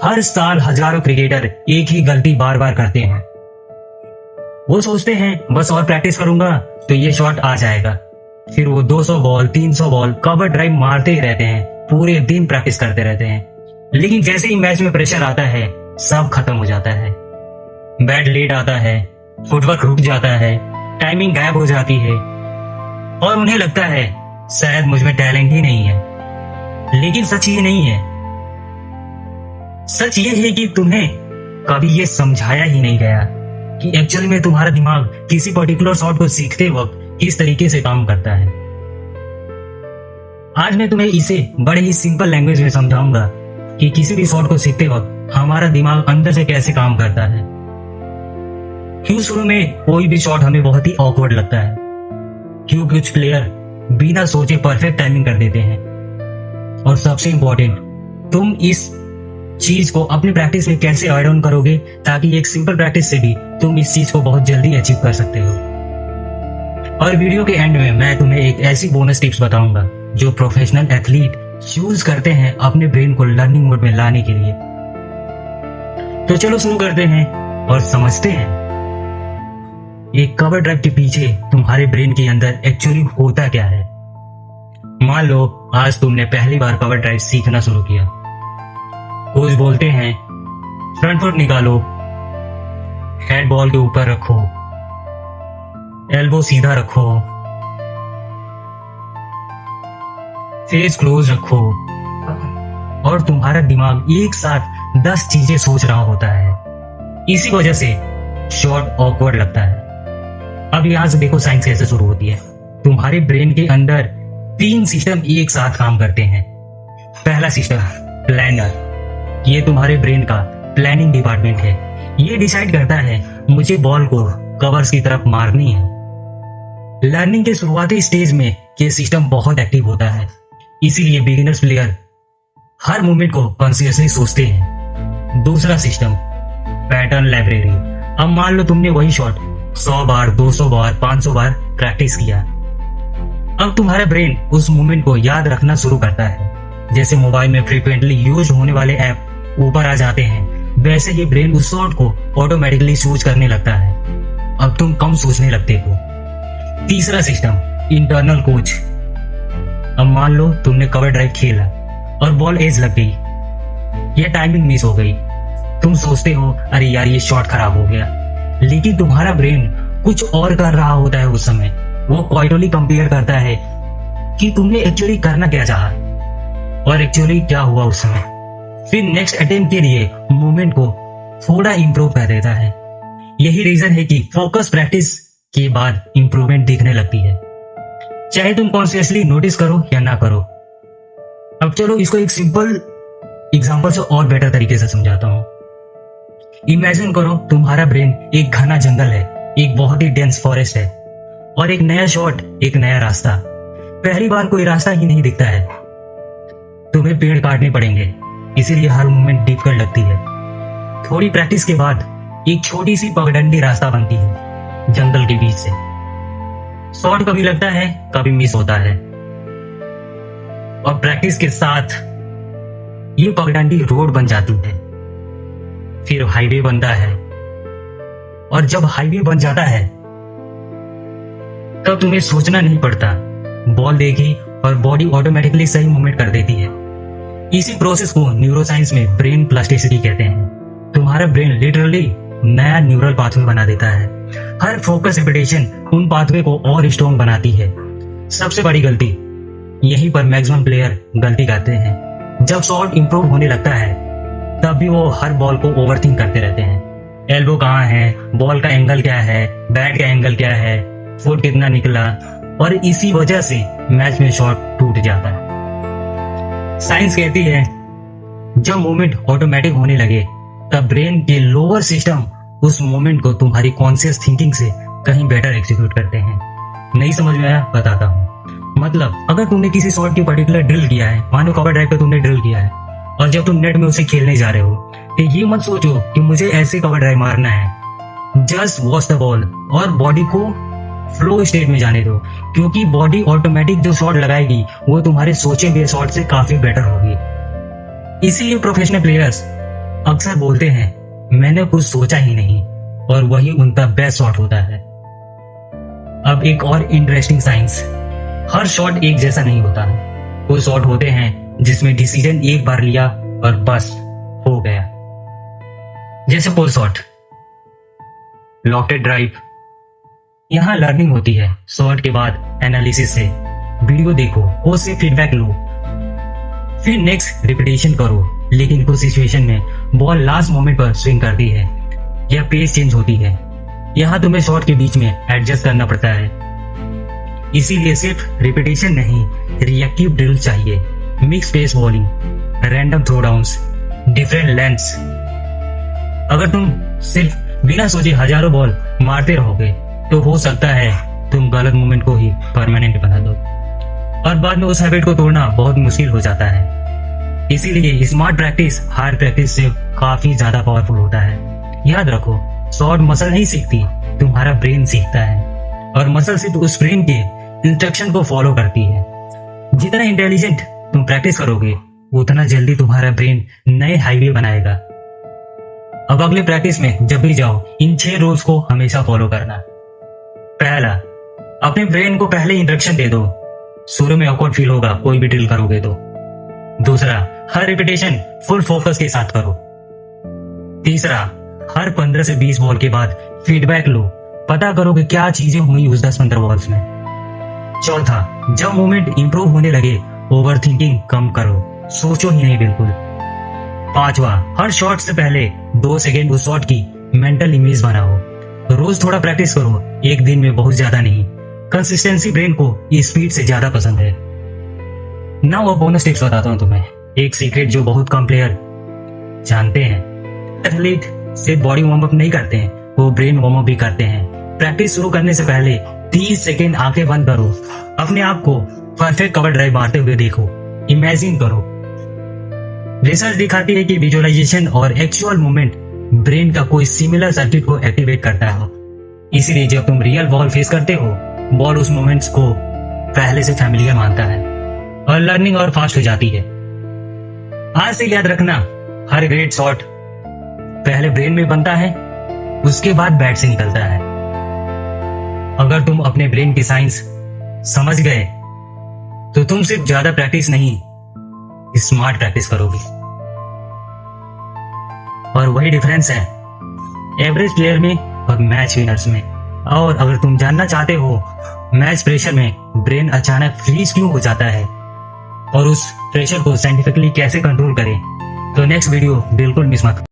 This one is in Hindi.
हर साल हजारों क्रिकेटर एक ही गलती बार बार करते हैं। वो सोचते हैं बस और प्रैक्टिस करूंगा तो ये शॉट आ जाएगा। फिर वो 200 बॉल 300 बॉल कवर ड्राइव मारते ही रहते हैं, पूरे दिन प्रैक्टिस करते रहते हैं। लेकिन जैसे ही मैच में प्रेशर आता है सब खत्म हो जाता है। बैट लेट आता है, फुटवर्क रुक जाता है, टाइमिंग गायब हो जाती है और उन्हें लगता है शायद मुझ में टैलेंट ही नहीं है। लेकिन सच ये नहीं है। सच ये है कि तुम्हें कभी ये समझाया ही नहीं गया कि एक्चुअली में तुम्हारा दिमाग किसी पर्टिकुलर शॉट को सीखते वक्त किस तरीके से काम करता है। आज मैं तुम्हें इसे बड़े ही सिंपल लैंग्वेज में समझाऊंगा कि किसी भी शॉट को सीखते वक्त हमारा दिमाग अंदर से कैसे काम करता है। क्यों शुरू में कोई भी शॉट हमें बहुत ही ऑकवर्ड लगता है, क्यों कुछ प्लेयर बिना सोचे परफेक्ट टाइमिंग कर देते हैं, और सबसे इंपॉर्टेंट तुम इस चीज को अपनी प्रैक्टिस में कैसे ऐड ऑन करोगे ताकि एक सिंपल प्रैक्टिस से भी तुम इस चीज को बहुत जल्दी अचीव कर सकते हो। और वीडियो के एंड में मैं तुम्हें एक ऐसी बोनस टिप्स बताऊंगा जो प्रोफेशनल एथलीट यूज करते हैं अपने ब्रेन को लर्निंग मोड में लाने के लिए। तो चलो शुरू करते हैं और समझते हैं एक कवर ड्राइव के पीछे तुम्हारे ब्रेन के अंदर एक्चुअली होता क्या है। मान लो आज तुमने पहली बार कवर ड्राइव सीखना शुरू किया। कोच बोलते हैं फ्रंट फुट निकालो, हेड बॉल के ऊपर रखो, एल्बो सीधा रखो, फेस क्लोज रखो, और तुम्हारा दिमाग एक साथ 10 चीजें सोच रहा होता है। इसी वजह से शॉट ऑकवर्ड लगता है। अब यहां से देखो साइंस कैसे शुरू होती है। तुम्हारे ब्रेन के अंदर 3 सिस्टम एक साथ काम करते हैं। पहला सिस्टम प्लानर, ये तुम्हारे ब्रेन का प्लानिंग डिपार्टमेंट है। ये डिसाइड करता है मुझे बॉल को कवर्स की तरफ मारनी है। लर्निंग के शुरुआती स्टेज में ये सिस्टम बहुत एक्टिव होता है, इसीलिए बिगिनर्स प्लेयर हर मूवमेंट को कॉन्शियसली सोचते हैं। दूसरा सिस्टम पैटर्न लाइब्रेरी। अब मान लो तुमने वही शॉट 100 बार 200 बार 500 बार प्रैक्टिस किया। अब तुम्हारा ब्रेन उस मूवमेंट को याद रखना शुरू करता है। जैसे मोबाइल में फ्रीक्वेंटली यूज होने वाले ऐप ऊपर आ जाते हैं, वैसे ही ब्रेन उस शॉट को ऑटोमेटिकली चूज करने लगता है। अब तुम कम सोचने लगते हो। तीसरा सिस्टम इंटरनल कोच। अब मान लो तुमने कवर ड्राइव खेला और बॉल एज लग गई, ये टाइमिंग मिस हो गई। तुम सोचते हो अरे यार ये शॉट खराब हो गया, लेकिन तुम्हारा ब्रेन कुछ और कर रहा होता है उस समय। वो क्वाइटली कंपेयर करता है कि तुमने एक्चुअली करना क्या चाहा और एक्चुअली क्या हुआ उस समय। फिर नेक्स्ट अटेम्प्ट के लिए मूवमेंट को थोड़ा इंप्रूव कर देता है। यही रीजन है कि फोकस प्रैक्टिस के बाद इंप्रूवमेंट दिखने लगती है, चाहे तुम कॉन्शियसली नोटिस करो या ना करो। अब चलो इसको एक सिंपल एग्जांपल से और बेटर तरीके से समझाता हूं। इमेजिन करो तुम्हारा ब्रेन एक घना जंगल है, एक बहुत ही डेंस फॉरेस्ट है, और एक नया शॉट, एक नया रास्ता। पहली बार कोई रास्ता ही नहीं दिखता है, तुम्हें पेड़ काटने पड़ेंगे, इसीलिए हर मूवमेंट डिफिकल्ट लगती है। थोड़ी प्रैक्टिस के बाद एक छोटी सी पगडंडी रास्ता बनती है जंगल के बीच से। शॉट कभी लगता है कभी मिस होता है, और प्रैक्टिस के साथ ये पगडंडी रोड बन जाती है, फिर हाईवे बनता है। और जब हाईवे बन जाता है तब तुम्हें सोचना नहीं पड़ता, बॉल देखी और बॉडी ऑटोमेटिकली सही मूवमेंट कर देती है। इसी प्रोसेस को न्यूरोसाइंस में ब्रेन प्लास्टिसिटी कहते हैं। तुम्हारा ब्रेन लिटरली नया न्यूरल पाथवे बना देता है। हर फोकस रिपीटेशन उन पाथवे को और स्ट्रॉन्ग बनाती है। सबसे बड़ी गलती यहीं पर मैक्सिमम प्लेयर गलती करते हैं। जब शॉट इंप्रूव होने लगता है तब भी वो हर बॉल को ओवरथिंक करते रहते हैं। एल्बो कहाँ है, बॉल का एंगल क्या है, बैट का एंगल क्या है, फुट कितना निकला, और इसी वजह से मैच में शॉट टूट जाता है। साइंस कहती है जब मूवमेंट ऑटोमेटिक होने लगे तब ब्रेन के लोअर सिस्टम उस मूवमेंट को तुम्हारी कॉन्शियस थिंकिंग से कहीं बेटर एग्जीक्यूट करते हैं। नहीं समझ में आया? बताता हूँ। मतलब अगर तुमने किसी शॉट की पर्टिकुलर ड्रिल किया है, मानो कवर ड्राइव पे तुमने ड्रिल किया है, और जब तुम नेट में उसे खेलने जा रहे हो तो ये मत सोचो कि मुझे ऐसे कवर ड्राइव मारना है। जस्ट वॉच द बॉल और बॉडी को फ्लो स्टेट में जाने दो, क्योंकि बॉडी ऑटोमेटिक जो शॉट लगाएगी वो तुम्हारे सोचे हुए शॉट से काफी बेटर होगी। इसीलिए प्रोफेशनल प्लेयर्स अक्सर बोलते हैं मैंने कुछ सोचा ही नहीं, और वही उनका बेस्ट शॉट होता है। अब एक और इंटरेस्टिंग साइंस, हर शॉट एक जैसा नहीं होता है। कुछ शॉट होते हैं जिसमें डिसीजन एक बार लिया और बस हो गया, जैसे पुल शॉट, लॉफ्टेड ड्राइव। यहाँ लर्निंग होती है। शॉट के बाद एनालिसिस से वीडियो देखो, उससे फीडबैक लो, फिर नेक्स्ट रिपीटेशन करो। लेकिन कुछ सिचुएशन में बॉल लास्ट मोमेंट पर स्विंग करती है या पेस चेंज होती है। यहाँ तुम्हें शॉट के बीच में एडजस्ट करना पड़ता है। इसीलिए सिर्फ रिपीटेशन नहीं, रिएक्टिव ड्रिल चाहिए। Mix pace bowling, random throw downs, different lengths. अगर तुम सिर्फ बिना सोचे हजारों बॉल मारते रहोगे तो हो सकता है तुम गलत मोमेंट को ही परमानेंट बना दो, और बाद में उस हैबिट को तोड़ना बहुत मुश्किल हो जाता है। इसीलिए स्मार्ट प्रैक्टिस हार्ड प्रैक्टिस से काफी ज्यादा पावरफुल होता है। याद रखो, शॉर्ट मसल नहीं सीखती, तुम्हारा ब्रेन सीखता है, और मसल सिर्फ उस ब्रेन के इंस्ट्रक्शन को फॉलो करती है। जितना इंटेलिजेंट तुम प्रैक्टिस करोगे उतना जल्दी तुम्हारा ब्रेन नए हाईवे बनाएगा। अब अगले प्रैक्टिस में जब भी जाओ, इन 6 रूल्स को हमेशा फॉलो करना। पहला, अपने ब्रेन को पहले इंस्ट्रक्शन दे दो। शुरू में ऑकवर्ड फील होगा कोई भी ड्रिल करोगे तो। दूसरा, हर रिपीटेशन फुल फोकस के साथ करो। तीसरा, हर 15 से 20 बॉल के बाद फीडबैक लो, पता करो कि क्या चीजें हुई उस 10-15 बॉल्स में। चौथा, जब मोमेंट इंप्रूव होने लगे ओवर थिंकिंग कम करो, सोचो ही नहीं बिल्कुल। पांचवा, हर शॉट से पहले 2 सेकेंड उस शॉट की मेंटल इमेज बनाओ। रोज थोड़ा प्रैक्टिस करो, एक दिन में बहुत ज्यादा नहीं। कंसिस्टेंसी ब्रेन को स्पीड से ज्यादा पसंद है। ना वो बोनस टिप्स बताता हूं तुम्हें, एक सीक्रेट जो बहुत कम प्लेयर जानते हैं। एथलीट सिर्फ बॉडी वार्म अप नहीं करते हैं, वो ब्रेन वार्म अप भी करते हैं। प्रैक्टिस शुरू करने से पहले 30 सेकेंड आंखें बंद करो, अपने आप को परफेक्ट कवर ड्राइव मारते हुए देखो, इमेजिन करो। रिसर्च दिखाती है कि विजुअलाइजेशन और एक्चुअल मूवमेंट ब्रेन का कोई सिमिलर सर्किट को एक्टिवेट करता है। इसीलिए जब तुम रियल बॉल फेस करते हो, बॉल उस मोमेंट्स को पहले से फैमिलियर मानता है और लर्निंग और फास्ट हो जाती है। आज से याद रखना, हर ग्रेट शॉट पहले ब्रेन में बनता है, उसके बाद बैट से निकलता है। अगर तुम अपने ब्रेन की साइंस समझ गए तो तुम सिर्फ ज्यादा प्रैक्टिस नहीं, स्मार्ट प्रैक्टिस करोगे। और वही डिफरेंस है एवरेज प्लेयर में और मैच विनर्स में। और अगर तुम जानना चाहते हो मैच प्रेशर में ब्रेन अचानक फ्रीज क्यों हो जाता है और उस प्रेशर को साइंटिफिकली कैसे कंट्रोल करें, तो नेक्स्ट वीडियो बिल्कुल मिस मत